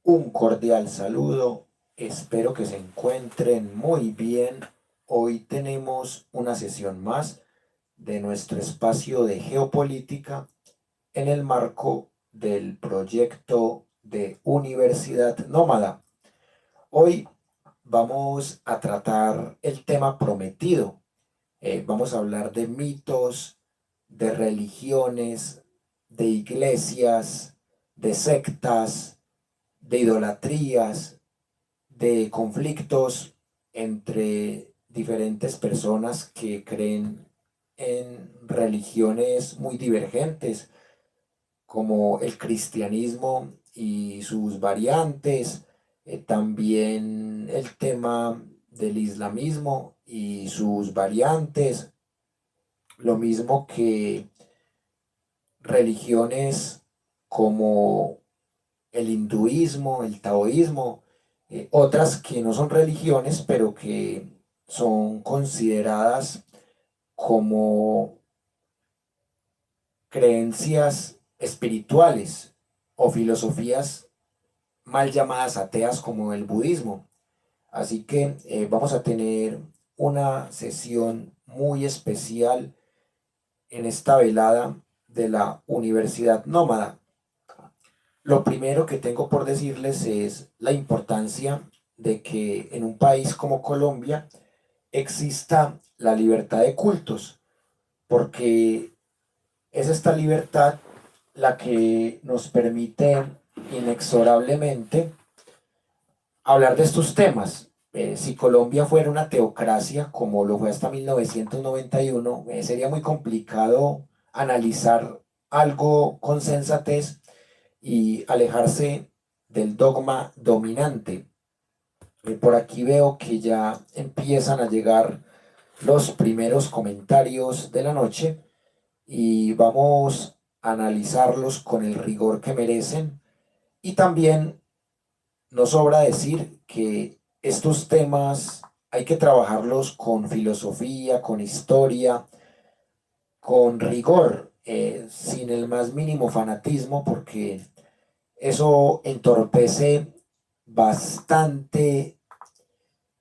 Un cordial saludo, espero que se encuentren muy bien. Hoy tenemos una sesión más de nuestro espacio de geopolítica en el marco del proyecto de Universidad Nómada. Hoy vamos a tratar el tema prometido. Vamos a hablar de mitos, de religiones, de iglesias, de sectas, de idolatrías, de conflictos entre diferentes personas que creen en religiones muy divergentes, como el cristianismo y sus variantes, también el tema del islamismo y sus variantes, lo mismo que religiones como el hinduismo, el taoísmo, otras que no son religiones, pero que son consideradas como creencias espirituales o filosofías mal llamadas ateas como el budismo. Así que vamos a tener una sesión muy especial en esta velada de la Universidad Nómada. Lo primero que tengo por decirles es la importancia de que en un país como Colombia exista la libertad de cultos, porque es esta libertad la que nos permite inexorablemente hablar de estos temas. Si Colombia fuera una teocracia, como lo fue hasta 1991, sería muy complicado analizar algo con sensatez y alejarse del dogma dominante. Por aquí veo que ya empiezan a llegar los primeros comentarios de la noche y vamos a analizarlos con el rigor que merecen. Y también nos sobra decir que estos temas hay que trabajarlos con filosofía, con historia, con rigor, sin el más mínimo fanatismo, porque eso entorpece bastante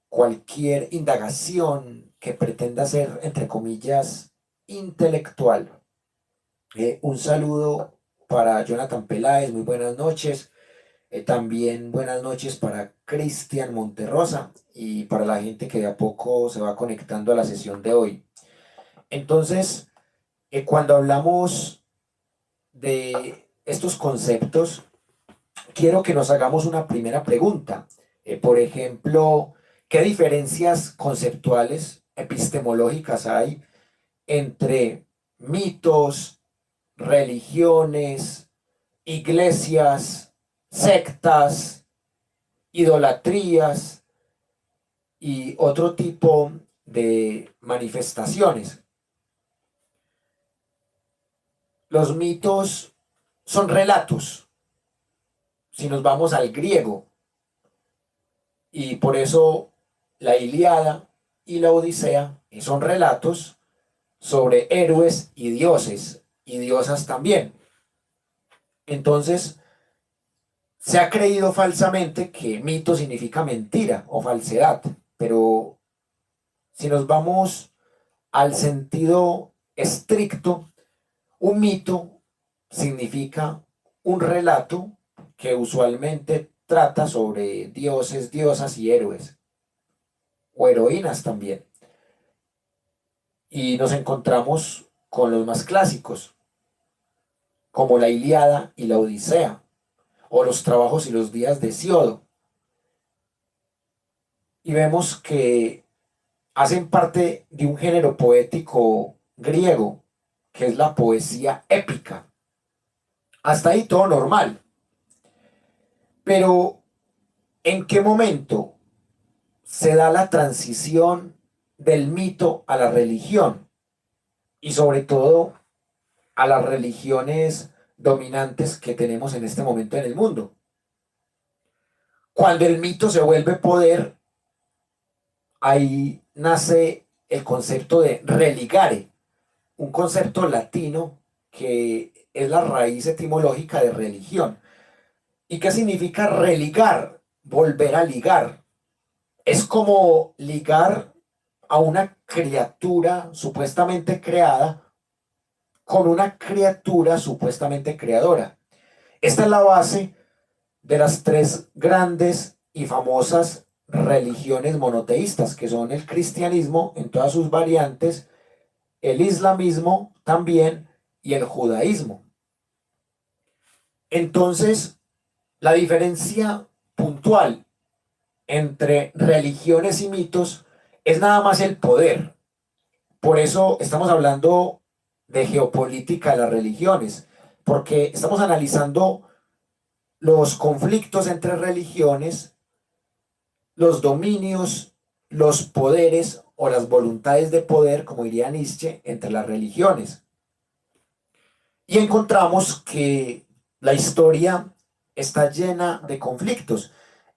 cualquier indagación que pretenda ser, entre comillas, intelectual. Un saludo para Jonathan Peláez, muy buenas noches. También buenas noches para Cristian Monterrosa y para la gente que de a poco se va conectando a la sesión de hoy. Entonces, cuando hablamos de estos conceptos, quiero que nos hagamos una primera pregunta. Por ejemplo, ¿qué diferencias conceptuales, epistemológicas hay entre mitos, religiones, iglesias, sectas, idolatrías y otro tipo de manifestaciones? Los mitos son relatos, si nos vamos al griego, y por eso la Ilíada y la Odisea son relatos sobre héroes y dioses y diosas también. Entonces, se ha creído falsamente que mito significa mentira o falsedad, pero si nos vamos al sentido estricto, un mito significa un relato que usualmente trata sobre dioses, diosas y héroes, o heroínas también. Y nos encontramos con los más clásicos, como la Ilíada y la Odisea, o los trabajos y los días de Hesiodo. Y vemos que hacen parte de un género poético griego, que es la poesía épica. Hasta ahí todo normal. Pero, ¿en qué momento se da la transición del mito a la religión? Y sobre todo a las religiones dominantes que tenemos en este momento en el mundo. Cuando el mito se vuelve poder, ahí nace el concepto de religare, un concepto latino que es la raíz etimológica de religión. ¿Y qué significa religar? Volver a ligar. Es como ligar a una criatura supuestamente creada con una criatura supuestamente creadora. Esta es la base de las tres grandes y famosas religiones monoteístas, que son el cristianismo en todas sus variantes, el islamismo también y el judaísmo. Entonces, la diferencia puntual entre religiones y mitos es nada más el poder. Por eso estamos hablando de geopolítica de las religiones, porque estamos analizando los conflictos entre religiones, los dominios, los poderes o las voluntades de poder, como diría Nietzsche, entre las religiones. Y encontramos que la historia está llena de conflictos.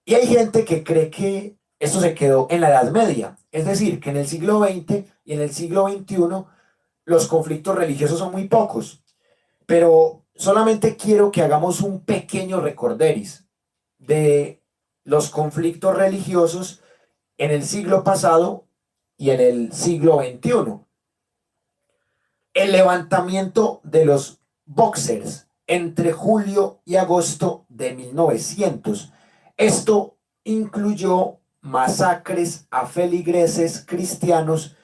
Y hay gente que cree que esto se quedó en la Edad Media. Es decir, que en el siglo XX y en el siglo XXI los conflictos religiosos son muy pocos. Pero solamente quiero que hagamos un pequeño recorderis de los conflictos religiosos en el siglo pasado y en el siglo XXI. El levantamiento de los Boxers entre julio y agosto de 1900. Esto incluyó masacres a feligreses cristianos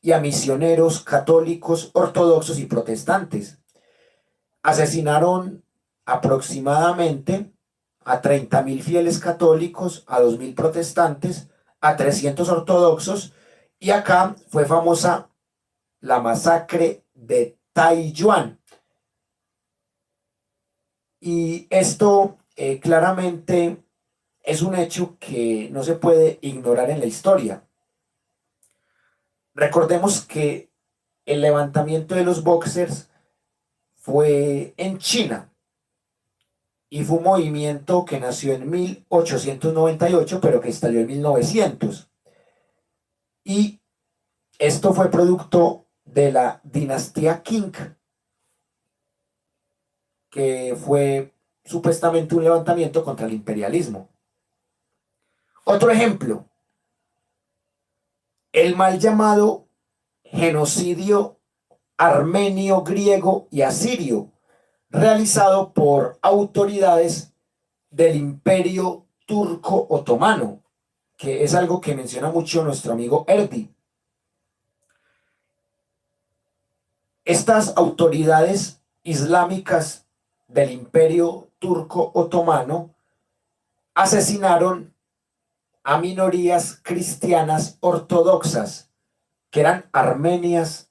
y a misioneros católicos, ortodoxos y protestantes. Asesinaron aproximadamente a 30.000 fieles católicos, a 2.000 protestantes, a 300 ortodoxos, y acá fue famosa la masacre de Taiyuan. Y esto claramente es un hecho que no se puede ignorar en la historia. Recordemos que el levantamiento de los Boxers fue en China y fue un movimiento que nació en 1898, pero que estalló en 1900. Y esto fue producto de la dinastía Qing, que fue supuestamente un levantamiento contra el imperialismo. Otro ejemplo, el mal llamado genocidio armenio, griego y asirio, realizado por autoridades del Imperio Turco Otomano, que es algo que menciona mucho nuestro amigo Erdi. Estas autoridades islámicas del Imperio Turco Otomano asesinaron a minorías cristianas ortodoxas, que eran armenias,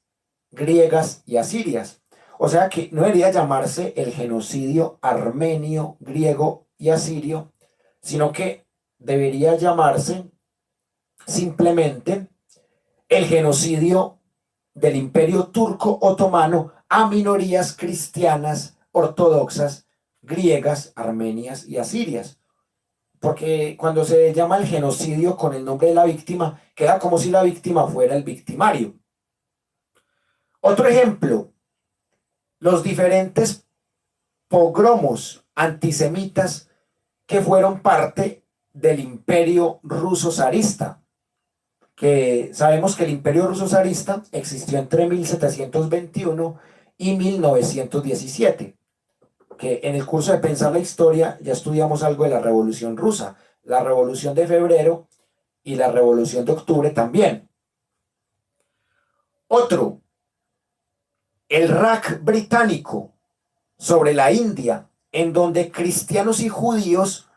griegas y asirias. O sea que no debería llamarse el genocidio armenio, griego y asirio, sino que debería llamarse simplemente el genocidio del Imperio Turco Otomano a minorías cristianas, ortodoxas, griegas, armenias y asirias. Porque cuando se llama el genocidio con el nombre de la víctima, queda como si la víctima fuera el victimario. Otro ejemplo, los diferentes pogromos antisemitas que fueron parte del imperio ruso zarista, que sabemos que el imperio ruso zarista existió entre 1721 y 1917, que en el curso de Pensar la Historia ya estudiamos algo de la Revolución Rusa, la Revolución de Febrero y la Revolución de Octubre también. Otro, el Raj británico sobre la India, en donde cristianos y judíos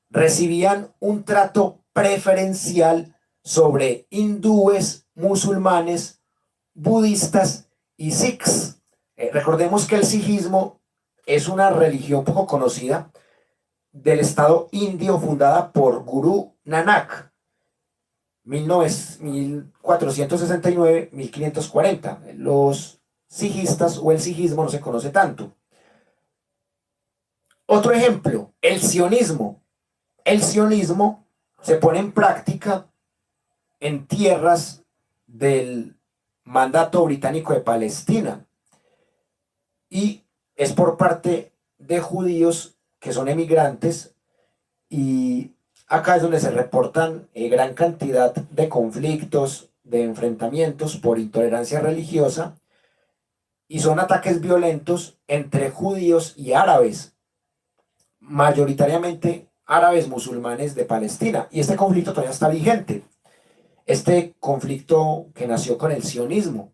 recibían un trato preferencial sobre hindúes, musulmanes, budistas y sikhs. Recordemos que el sikhismo es una religión poco conocida del estado indio fundada por Gurú Nanak, 1469-1540. Los sikhistas o el sikhismo no se conoce tanto. Otro ejemplo, el sionismo. El sionismo se pone en práctica en tierras del mandato británico de Palestina y es por parte de judíos que son emigrantes, y acá es donde se reportan gran cantidad de conflictos, de enfrentamientos por intolerancia religiosa, y son ataques violentos entre judíos y árabes, mayoritariamente árabes musulmanes de Palestina, y este conflicto todavía está vigente. Este conflicto que nació con el sionismo.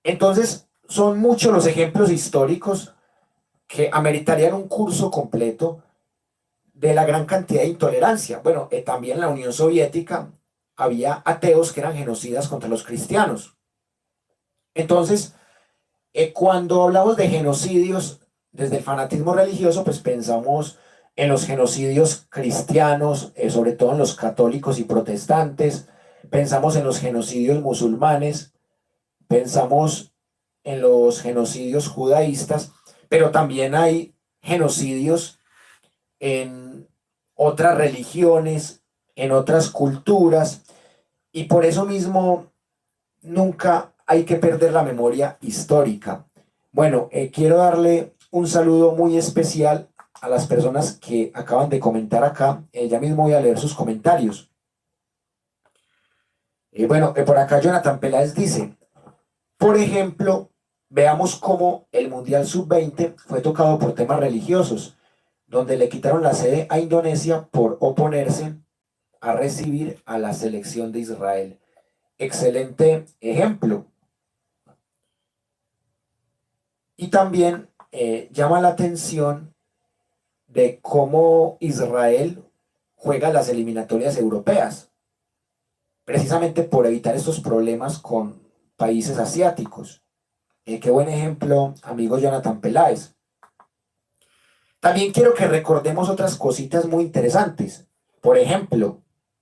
Entonces, son muchos los ejemplos históricos que ameritarían un curso completo de la gran cantidad de intolerancia. Bueno, también en la Unión Soviética había ateos que eran genocidas contra los cristianos. Entonces, cuando hablamos de genocidios desde el fanatismo religioso, pues pensamos en los genocidios cristianos, sobre todo en los católicos y protestantes, pensamos en los genocidios musulmanes, pensamos en los genocidios judaístas, pero también hay genocidios en otras religiones, en otras culturas, y por eso mismo nunca hay que perder la memoria histórica. Bueno, quiero darle un saludo muy especial a las personas que acaban de comentar acá. Ya mismo voy a leer sus comentarios. Bueno, por acá Jonathan Peláez dice, por ejemplo, veamos cómo el Mundial Sub-20 fue tocado por temas religiosos, donde le quitaron la sede a Indonesia por oponerse a recibir a la selección de Israel. Excelente ejemplo. Y también llama la atención de cómo Israel juega las eliminatorias europeas, precisamente por evitar estos problemas con países asiáticos. Qué buen ejemplo, amigo Jonathan Peláez. También quiero que recordemos otras cositas muy interesantes. Por ejemplo,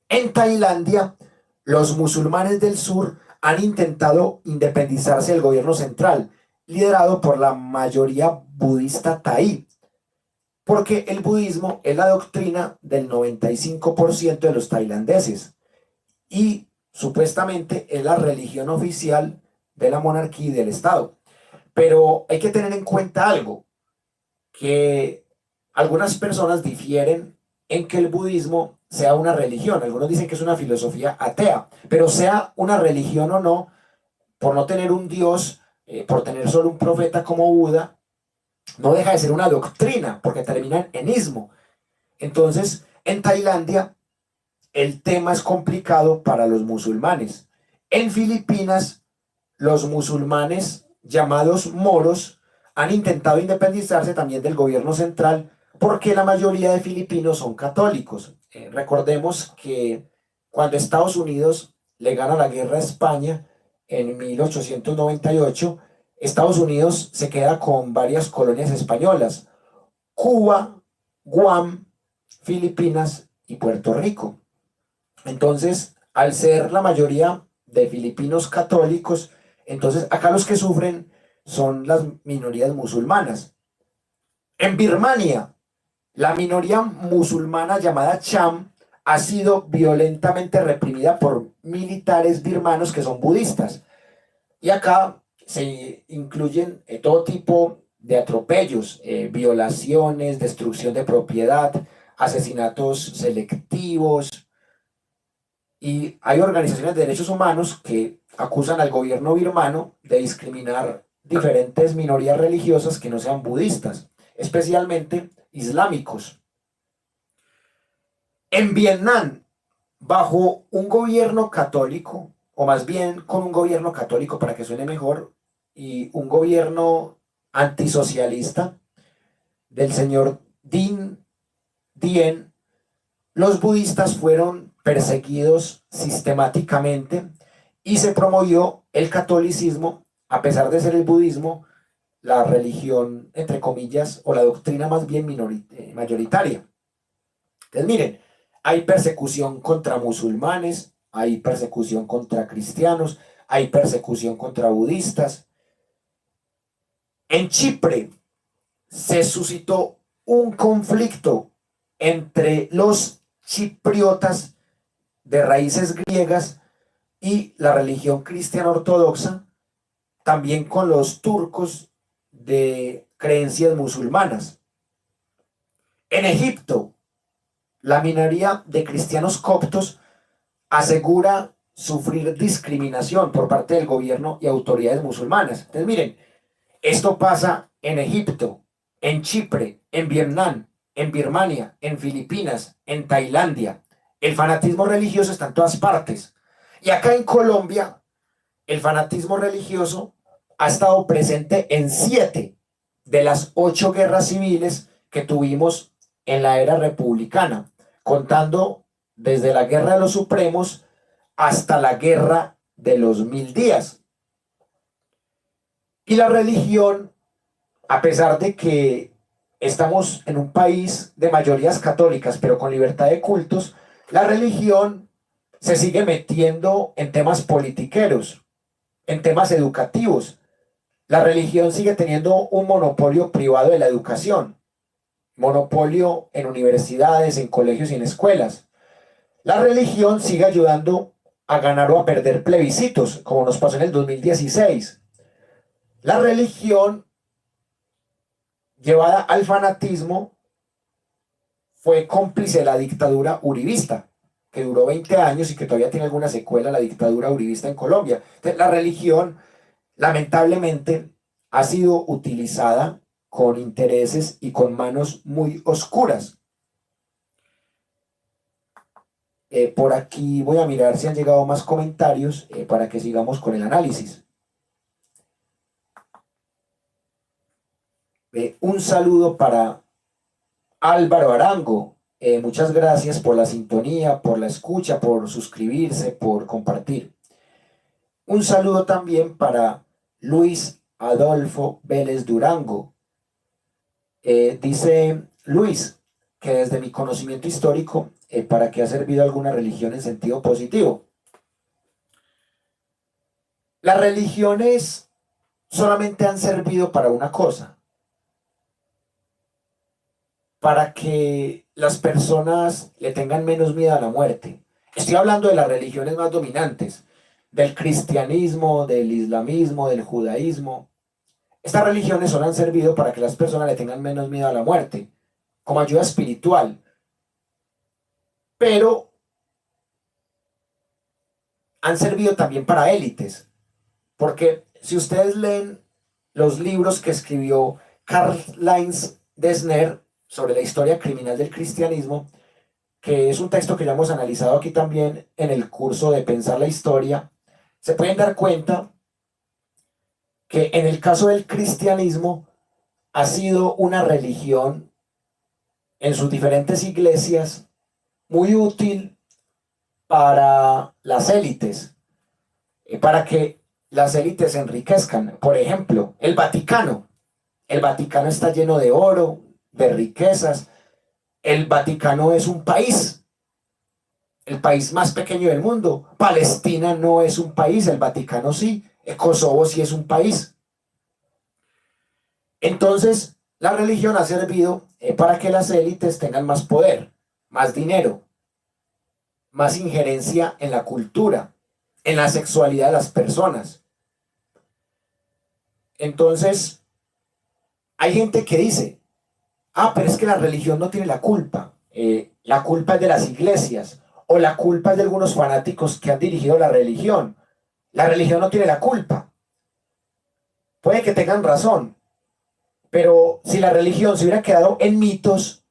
en Tailandia, los musulmanes del sur han intentado independizarse del gobierno central, liderado por la mayoría budista taí, porque el budismo es la doctrina del 95% de los tailandeses y supuestamente es la religión oficial de la monarquía y del Estado. Pero hay que tener en cuenta algo, que algunas personas difieren en que el budismo sea una religión. Algunos dicen que es una filosofía atea, pero sea una religión o no, por no tener un dios, por tener solo un profeta como Buda, no deja de ser una doctrina, porque termina en ismo. Entonces, en Tailandia, el tema es complicado para los musulmanes. En Filipinas, los musulmanes llamados moros han intentado independizarse también del gobierno central porque la mayoría de filipinos son católicos. Recordemos que cuando Estados Unidos le gana la guerra a España en 1898, Estados Unidos se queda con varias colonias españolas: Cuba, Guam, Filipinas y Puerto Rico. Entonces, al ser la mayoría de filipinos católicos, entonces acá los que sufren son las minorías musulmanas. En Birmania, la minoría musulmana llamada Cham ha sido violentamente reprimida por militares birmanos que son budistas. Y acá se incluyen todo tipo de atropellos, violaciones, destrucción de propiedad, asesinatos selectivos. Y hay organizaciones de derechos humanos que acusan al gobierno birmano de discriminar diferentes minorías religiosas que no sean budistas, especialmente islámicos. En Vietnam, bajo un gobierno católico, o más bien con un gobierno católico para que suene mejor, y un gobierno antisocialista del señor Dinh Dien, los budistas fueron perseguidos sistemáticamente y se promovió el catolicismo, a pesar de ser el budismo la religión, entre comillas, o la doctrina más bien mayoritaria. Entonces miren, hay persecución contra musulmanes, hay persecución contra cristianos, hay persecución contra budistas. En Chipre se suscitó un conflicto entre los chipriotas de raíces griegas y la religión cristiana ortodoxa, también con los turcos de creencias musulmanas. En Egipto, la minoría de cristianos coptos asegura sufrir discriminación por parte del gobierno y autoridades musulmanas. Entonces, miren, esto pasa en Egipto, en Chipre, en Vietnam, en Birmania, en Filipinas, en Tailandia. El fanatismo religioso está en todas partes. Y acá en Colombia, el fanatismo religioso ha estado presente en 7 de las 8 guerras civiles que tuvimos en la era republicana, contando desde la Guerra de los Supremos hasta la Guerra de los 1000 días. Y la religión, a pesar de que estamos en un país de mayorías católicas, pero con libertad de cultos, la religión se sigue metiendo en temas politiqueros, en temas educativos. La religión sigue teniendo un monopolio privado de la educación, monopolio en universidades, en colegios y en escuelas. La religión sigue ayudando a ganar o a perder plebiscitos, como nos pasó en el 2016. La religión llevada al fanatismo fue cómplice de la dictadura uribista, que duró 20 años y que todavía tiene alguna secuela, la dictadura uribista en Colombia. Entonces, la religión, lamentablemente, ha sido utilizada con intereses y con manos muy oscuras. Por aquí voy a mirar si han llegado más comentarios para que sigamos con el análisis. Un saludo para Álvaro Arango. Muchas gracias por la sintonía, por la escucha, por suscribirse, por compartir. Un saludo también para Luis Adolfo Vélez Durango. Dice Luis que desde mi conocimiento histórico, ¿para qué ha servido alguna religión en sentido positivo? Las religiones solamente han servido para una cosa: para que las personas le tengan menos miedo a la muerte. Estoy hablando de las religiones más dominantes, del cristianismo, del islamismo, del judaísmo. Estas religiones solo han servido para que las personas le tengan menos miedo a la muerte, como ayuda espiritual. Pero han servido también para élites, porque si ustedes leen los libros que escribió Karl-Heinz Dessner sobre la historia criminal del cristianismo, que es un texto que ya hemos analizado aquí también en el curso de Pensar la Historia, se pueden dar cuenta que en el caso del cristianismo ha sido una religión en sus diferentes iglesias muy útil para las élites, para que las élites se enriquezcan. Por ejemplo, el Vaticano. El Vaticano está lleno de oro, de riquezas. El Vaticano es un país, el país más pequeño del mundo. Palestina no es un país, el Vaticano sí. Kosovo sí es un país. Entonces, la religión ha servido para que las élites tengan más poder, más dinero, más injerencia en la cultura, en la sexualidad de las personas. Entonces, hay gente que dice, pero es que la religión no tiene la culpa. La culpa es de las iglesias, o la culpa es de algunos fanáticos que han dirigido la religión. La religión no tiene la culpa. Puede que tengan razón, pero si la religión se hubiera quedado en mitos,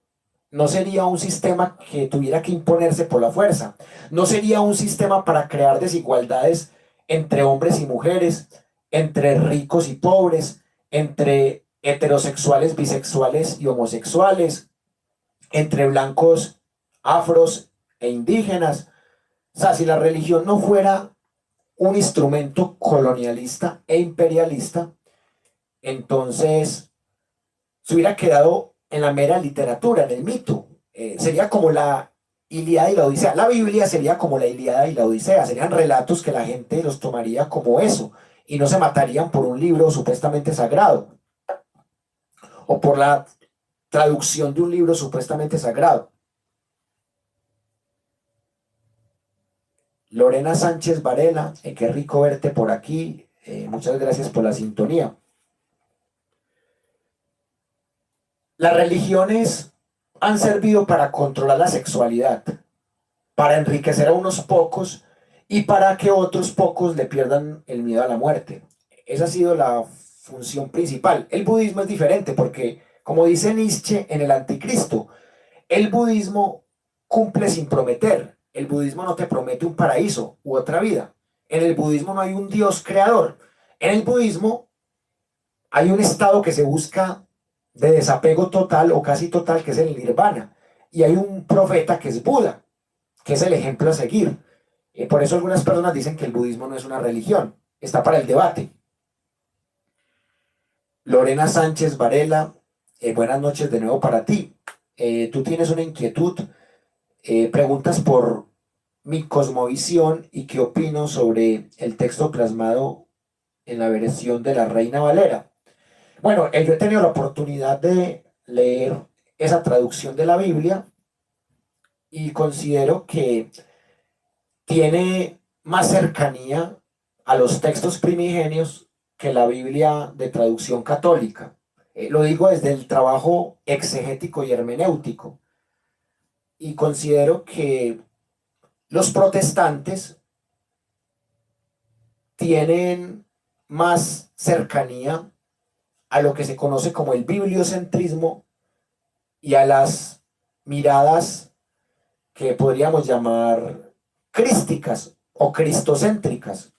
no sería un sistema que tuviera que imponerse por la fuerza. No sería un sistema para crear desigualdades entre hombres y mujeres, entre ricos y pobres, entre heterosexuales, bisexuales y homosexuales, entre blancos, afros e indígenas. O sea, si la religión no fuera un instrumento colonialista e imperialista, entonces se hubiera quedado en la mera literatura, en el mito. Sería como la Ilíada y la Odisea. La Biblia sería como la Ilíada y la Odisea. Serían relatos que la gente los tomaría como eso y no se matarían por un libro supuestamente sagrado o por la traducción de un libro supuestamente sagrado. Lorena Sánchez Varela, qué rico verte por aquí. Muchas gracias por la sintonía. Las religiones han servido para controlar la sexualidad, para enriquecer a unos pocos y para que otros pocos le pierdan el miedo a la muerte. Esa ha sido la función principal. El budismo es diferente porque, como dice Nietzsche en el Anticristo, el budismo cumple sin prometer. El budismo no te promete un paraíso u otra vida. En el budismo no hay un Dios creador. En el budismo hay un estado que se busca de desapego total o casi total, que es el nirvana. Y hay un profeta que es Buda, que es el ejemplo a seguir. Por eso algunas personas dicen que el budismo no es una religión. Está para el debate. Lorena Sánchez Varela, buenas noches de nuevo para ti. Tú tienes una inquietud, preguntas por mi cosmovisión y qué opino sobre el texto plasmado en la versión de la Reina Valera. Bueno, yo he tenido la oportunidad de leer esa traducción de la Biblia y considero que tiene más cercanía a los textos primigenios que la Biblia de traducción católica. Lo digo desde el trabajo exegético y hermenéutico. Y considero que los protestantes tienen más cercanía a lo que se conoce como el bibliocentrismo y a las miradas que podríamos llamar crísticas o cristocéntricas.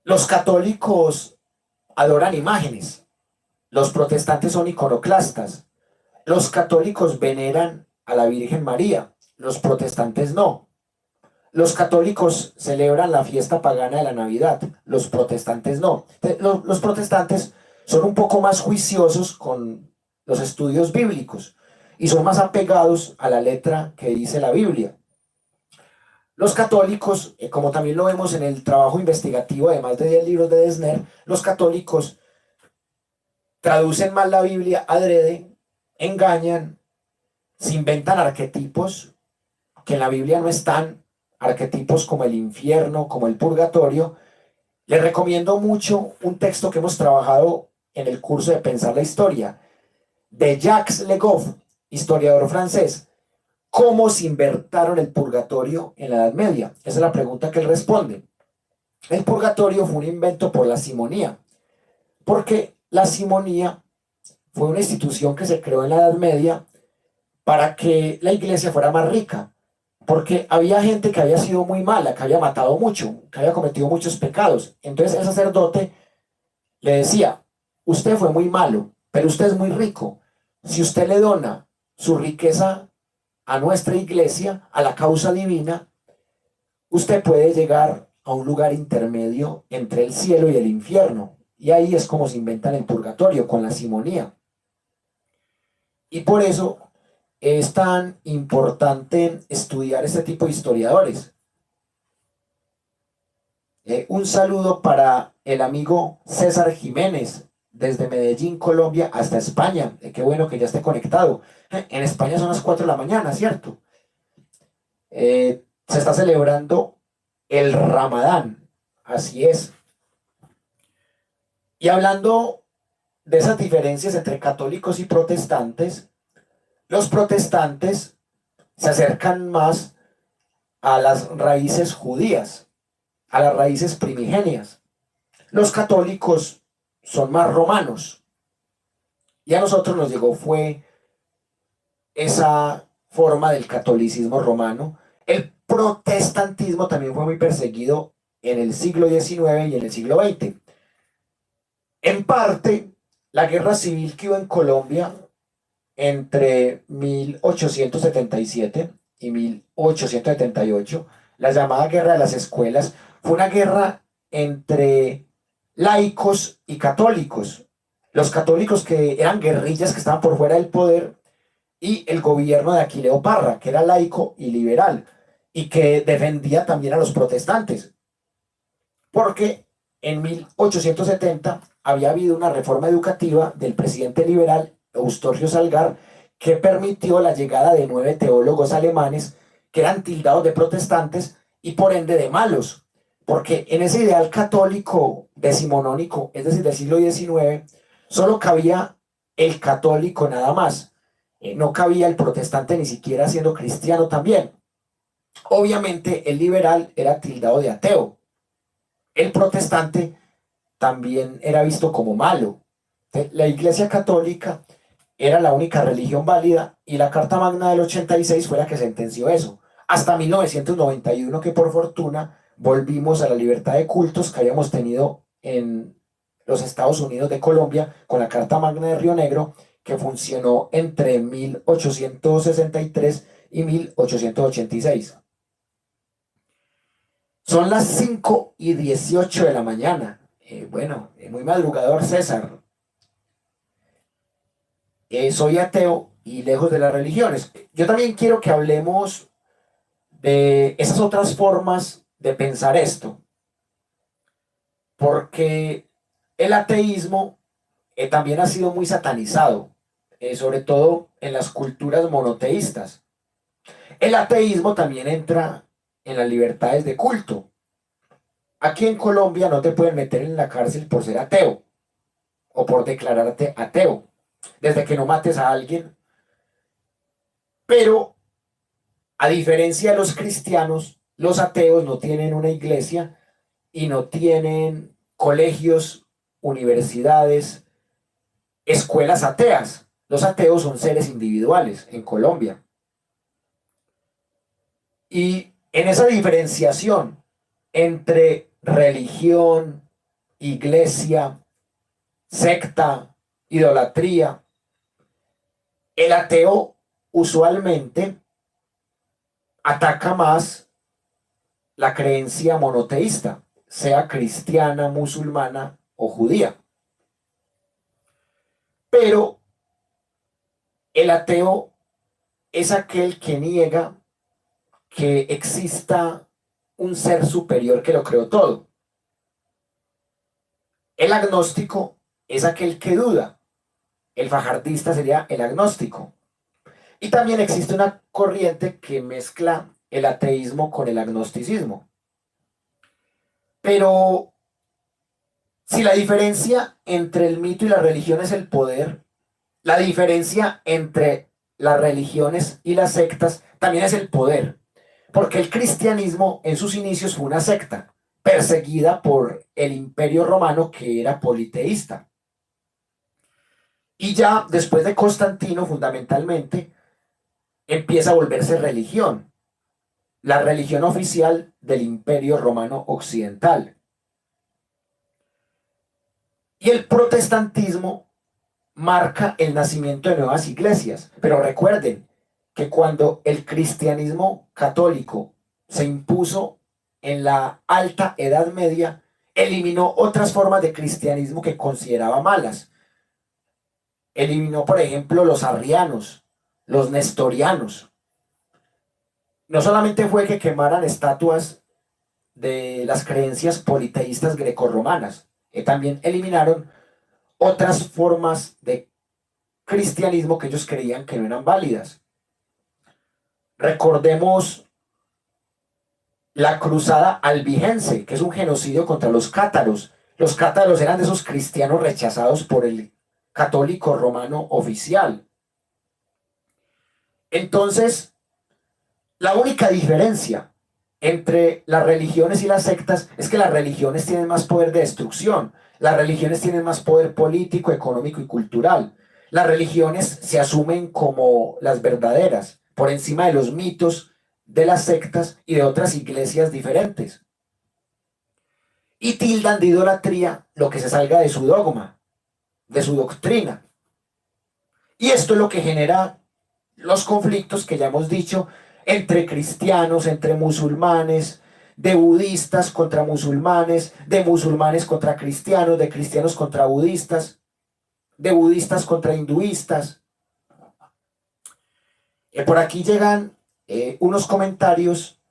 Los católicos adoran imágenes, los protestantes son iconoclastas, los católicos veneran a la Virgen María, los protestantes no. Los católicos celebran la fiesta pagana de la Navidad, los protestantes no. Los protestantes son un poco más juiciosos con los estudios bíblicos y son más apegados a la letra que dice la Biblia. Los católicos, como también lo vemos en el trabajo investigativo de más de 10 libros de Desner, los católicos traducen mal la Biblia adrede, engañan, se inventan arquetipos que en la Biblia no están, arquetipos como el infierno, como el purgatorio. Les recomiendo mucho un texto que hemos trabajado en el curso de Pensar la Historia, de Jacques Le Goff, historiador francés. ¿Cómo se inventaron el purgatorio en la Edad Media? Esa es la pregunta que él responde. El purgatorio fue un invento por la simonía, porque la simonía fue una institución que se creó en la Edad Media para que la iglesia fuera más rica, porque había gente que había sido muy mala, que había matado mucho, que había cometido muchos pecados. Entonces el sacerdote le decía, usted fue muy malo, pero usted es muy rico. Si usted le dona su riqueza a nuestra iglesia, a la causa divina, usted puede llegar a un lugar intermedio entre el cielo y el infierno. Y ahí es como se inventan el purgatorio, con la simonía. Y por eso es tan importante estudiar este tipo de historiadores. Un saludo para el amigo César Jiménez, desde Medellín, Colombia, hasta España. Qué bueno que ya esté conectado. En España son las 4 de la mañana, ¿cierto? Se está celebrando el Ramadán, así es. Y hablando de esas diferencias entre católicos y protestantes, los protestantes se acercan más a las raíces judías, a las raíces primigenias. Los católicos son más romanos. Y a nosotros nos llegó fue esa forma del catolicismo romano. El protestantismo también fue muy perseguido en el siglo XIX y en el siglo XX. En parte, la guerra civil que hubo en Colombia entre 1877 y 1878, la llamada Guerra de las Escuelas, fue una guerra entre laicos y católicos. Los católicos que eran guerrillas que estaban por fuera del poder y el gobierno de Aquileo Parra, que era laico y liberal y que defendía también a los protestantes. Porque en 1870 había habido una reforma educativa del presidente liberal Eustorgio Salgar que permitió la llegada de 9 teólogos alemanes que eran tildados de protestantes y por ende de malos, porque en ese ideal católico decimonónico, es decir, del siglo XIX, solo cabía el católico nada más. No cabía el protestante ni siquiera siendo cristiano también. Obviamente el liberal era tildado de ateo. El protestante también era visto como malo. La Iglesia Católica era la única religión válida y la Carta Magna del 86 fue la que sentenció eso. Hasta 1991, que por fortuna volvimos a la libertad de cultos que habíamos tenido en los Estados Unidos de Colombia con la Carta Magna de Río Negro, que funcionó entre 1863 y 1886. Son las 5:18 de la mañana. Bueno, muy madrugador, César. Soy ateo y lejos de las religiones. Yo también quiero que hablemos de esas otras formas de pensar esto, porque el ateísmo también ha sido muy satanizado, sobre todo en las culturas monoteístas. El ateísmo también entra en las libertades de culto. Aquí en Colombia no te pueden meter en la cárcel por ser ateo o por declararte ateo, desde que no mates a alguien. Pero a diferencia de los cristianos, los ateos no tienen una iglesia y no tienen colegios, universidades, escuelas ateas. Los ateos son seres individuales en Colombia. Y en esa diferenciación entre religión, iglesia, secta, idolatría, el ateo usualmente ataca más la creencia monoteísta, sea cristiana, musulmana o judía. Pero el ateo es aquel que niega que exista un ser superior que lo creó todo. El agnóstico es aquel que duda. El fajardista sería el agnóstico. Y también existe una corriente que mezcla el ateísmo con el agnosticismo. Pero si la diferencia entre el mito y la religión es el poder, la diferencia entre las religiones y las sectas también es el poder. Porque el cristianismo en sus inicios fue una secta, perseguida por el Imperio Romano, que era politeísta. Y ya después de Constantino, fundamentalmente, empieza a volverse religión, la religión oficial del Imperio Romano Occidental. Y el protestantismo marca el nacimiento de nuevas iglesias. Pero recuerden que cuando el cristianismo católico se impuso en la Alta Edad Media, eliminó otras formas de cristianismo que consideraba malas. Eliminó, por ejemplo, los arrianos, los nestorianos. No solamente fue que quemaran estatuas de las creencias politeístas grecorromanas, también eliminaron otras formas de cristianismo que ellos creían que no eran válidas. Recordemos la cruzada albigense, que es un genocidio contra los cátaros. Los cátaros eran de esos cristianos rechazados por el católico romano oficial. Entonces, la única diferencia entre las religiones y las sectas es que las religiones tienen más poder de destrucción, las religiones tienen más poder político, económico y cultural. Las religiones se asumen como las verdaderas, por encima de los mitos de las sectas y de otras iglesias diferentes. Y tildan de idolatría lo que se salga de su dogma, de su doctrina. Y esto es lo que genera los conflictos que ya hemos dicho entre cristianos, entre musulmanes, de budistas contra musulmanes, de musulmanes contra cristianos, de cristianos contra budistas, de budistas contra hinduistas. Por aquí llegan unos comentarios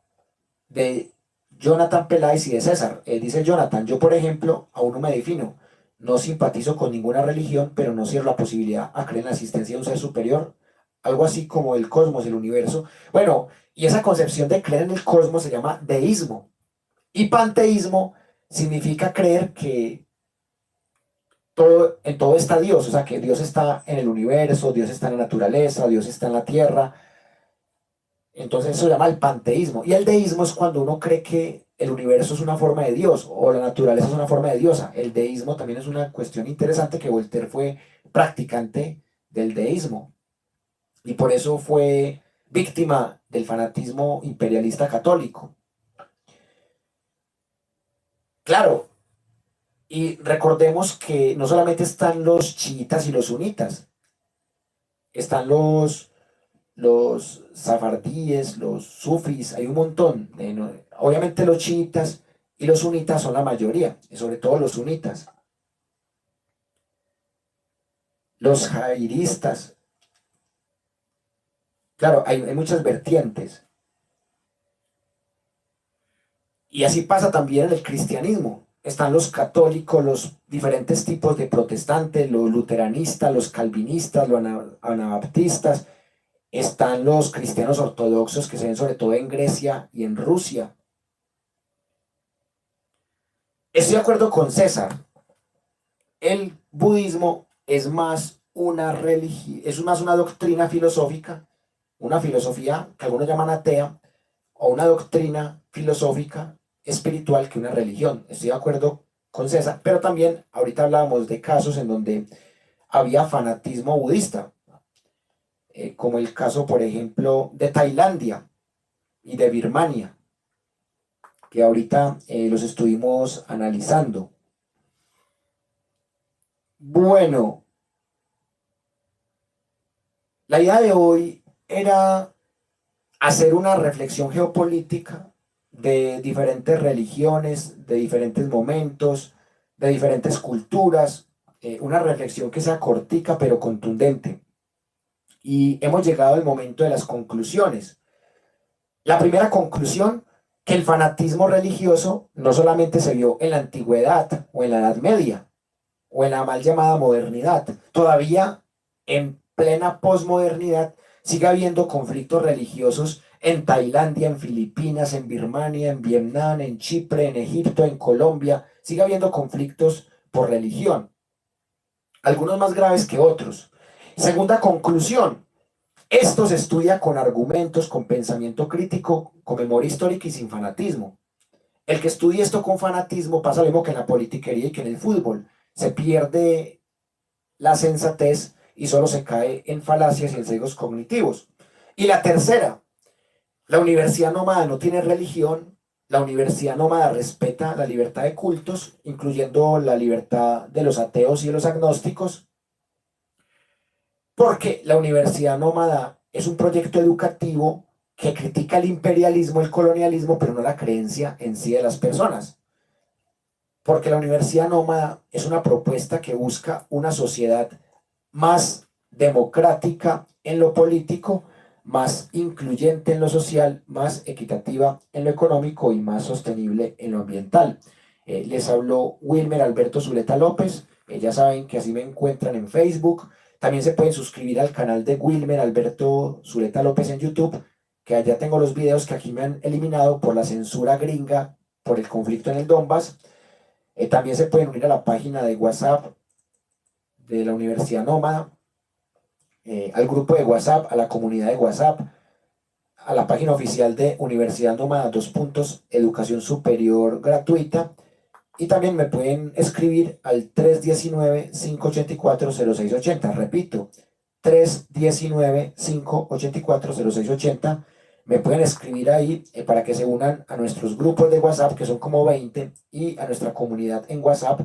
de Jonathan Peláez y de César. Dice Jonathan: yo por ejemplo aún no me defino, no simpatizo con ninguna religión, pero no cierro la posibilidad a creer en la existencia de un ser superior, algo así como el cosmos, el universo. Bueno, y esa concepción de creer en el cosmos se llama deísmo. Y panteísmo significa creer que en todo está Dios, o sea que Dios está en el universo, Dios está en la naturaleza, Dios está en la tierra. Entonces eso se llama el panteísmo. Y el deísmo es cuando uno cree que el universo es una forma de Dios o la naturaleza es una forma de diosa. El deísmo también es una cuestión interesante, que Voltaire fue practicante del deísmo y por eso fue víctima del fanatismo imperialista católico. Claro, y recordemos que no solamente están los chiitas y los sunitas, están los safardíes, los sufis, hay un montón. Obviamente los chiitas y los sunitas son la mayoría, y sobre todo los sunitas. Los jairistas, claro, hay muchas vertientes. Y así pasa también en el cristianismo. Están los católicos, los diferentes tipos de protestantes, los luteranistas, los calvinistas, los anabaptistas. Están los cristianos ortodoxos, que se ven sobre todo en Grecia y en Rusia. Estoy de acuerdo con César. El budismo es más una religión, es más una doctrina filosófica, una filosofía que algunos llaman atea, o una doctrina filosófica espiritual que una religión. Estoy de acuerdo con César, pero también ahorita hablábamos de casos en donde había fanatismo budista, como el caso, por ejemplo, de Tailandia y de Birmania, que ahorita los estuvimos analizando. Bueno, la idea de hoy era hacer una reflexión geopolítica de diferentes religiones, de diferentes momentos, de diferentes culturas, una reflexión que sea cortica pero contundente. Y hemos llegado al momento de las conclusiones. La primera conclusión, que el fanatismo religioso no solamente se vio en la antigüedad o en la Edad Media o en la mal llamada modernidad, todavía en plena posmodernidad sigue habiendo conflictos religiosos en Tailandia, en Filipinas, en Birmania, en Vietnam, en Chipre, en Egipto, en Colombia, sigue habiendo conflictos por religión, algunos más graves que otros. Segunda conclusión, esto se estudia con argumentos, con pensamiento crítico, con memoria histórica y sin fanatismo. El que estudie esto con fanatismo pasa lo mismo que en la politiquería y que en el fútbol. Se pierde la sensatez y solo se cae en falacias y en sesgos cognitivos. Y la tercera, la universidad nómada no tiene religión, la universidad nómada respeta la libertad de cultos, incluyendo la libertad de los ateos y de los agnósticos, porque la universidad nómada es un proyecto educativo que critica el imperialismo, el colonialismo, pero no la creencia en sí de las personas. Porque la universidad nómada es una propuesta que busca una sociedad más democrática en lo político, más incluyente en lo social, más equitativa en lo económico y más sostenible en lo ambiental. Les habló Wilmer Alberto Zuleta López. Ya saben que así me encuentran en Facebook. También se pueden suscribir al canal de Wilmer Alberto Zuleta López en YouTube, que allá tengo los videos que aquí me han eliminado por la censura gringa, por el conflicto en el Donbass. También se pueden unir a la página de WhatsApp de la Universidad Nómada, al grupo de WhatsApp, a la comunidad de WhatsApp, a la página oficial de Universidad Nómada, Educación Superior Gratuita, y también me pueden escribir al 319-584-0680, repito, 319-584-0680, me pueden escribir ahí para que se unan a nuestros grupos de WhatsApp, que son como 20, y a nuestra comunidad en WhatsApp,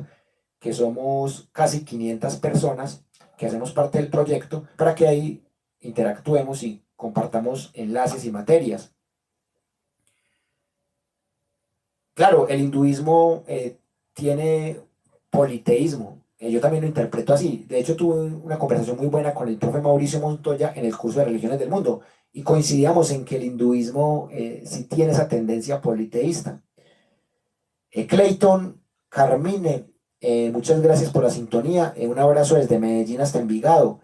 que somos casi 500 personas que hacemos parte del proyecto, para que ahí interactuemos y compartamos enlaces y materias. Claro, el hinduismo tiene politeísmo. Yo también lo interpreto así. De hecho, tuve una conversación muy buena con el profe Mauricio Montoya en el curso de Religiones del Mundo y coincidíamos en que el hinduismo sí tiene esa tendencia politeísta. Clayton, Carmine, muchas gracias por la sintonía. Un abrazo desde Medellín hasta Envigado.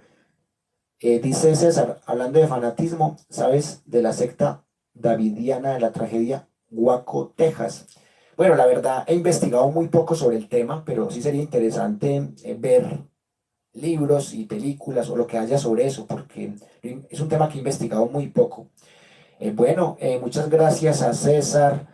Dice César, hablando de fanatismo, ¿sabes de la secta davidiana de la tragedia Waco, Texas? Bueno, la verdad he investigado muy poco sobre el tema, pero sí sería interesante ver libros y películas o lo que haya sobre eso, porque es un tema que he investigado muy poco. Bueno, muchas gracias a César,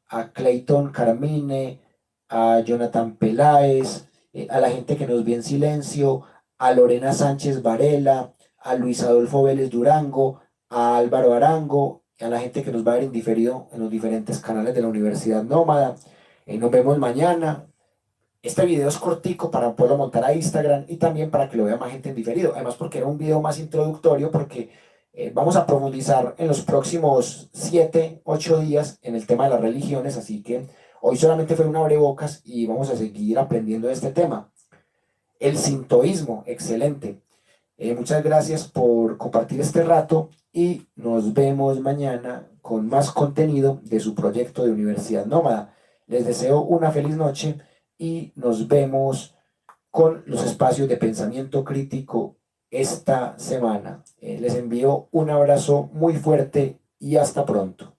a Clayton Carmine, a Jonathan Peláez, a la gente que nos ve en silencio, a Lorena Sánchez Varela, a Luis Adolfo Vélez Durango, a Álvaro Arango, a la gente que nos va a ver en diferido en los diferentes canales de la Universidad Nómada. Nos vemos mañana. Este video es cortico para poderlo montar a Instagram y también para que lo vea más gente en diferido. Además porque era un video más introductorio porque vamos a profundizar en los próximos 7, 8 días en el tema de las religiones. Así que hoy solamente fue un abrebocas y vamos a seguir aprendiendo de este tema. El sintoísmo, excelente. Muchas gracias por compartir este rato y nos vemos mañana con más contenido de su proyecto de Universidad Nómada. Les deseo una feliz noche y nos vemos con los espacios de pensamiento crítico esta semana. Les envío un abrazo muy fuerte y hasta pronto.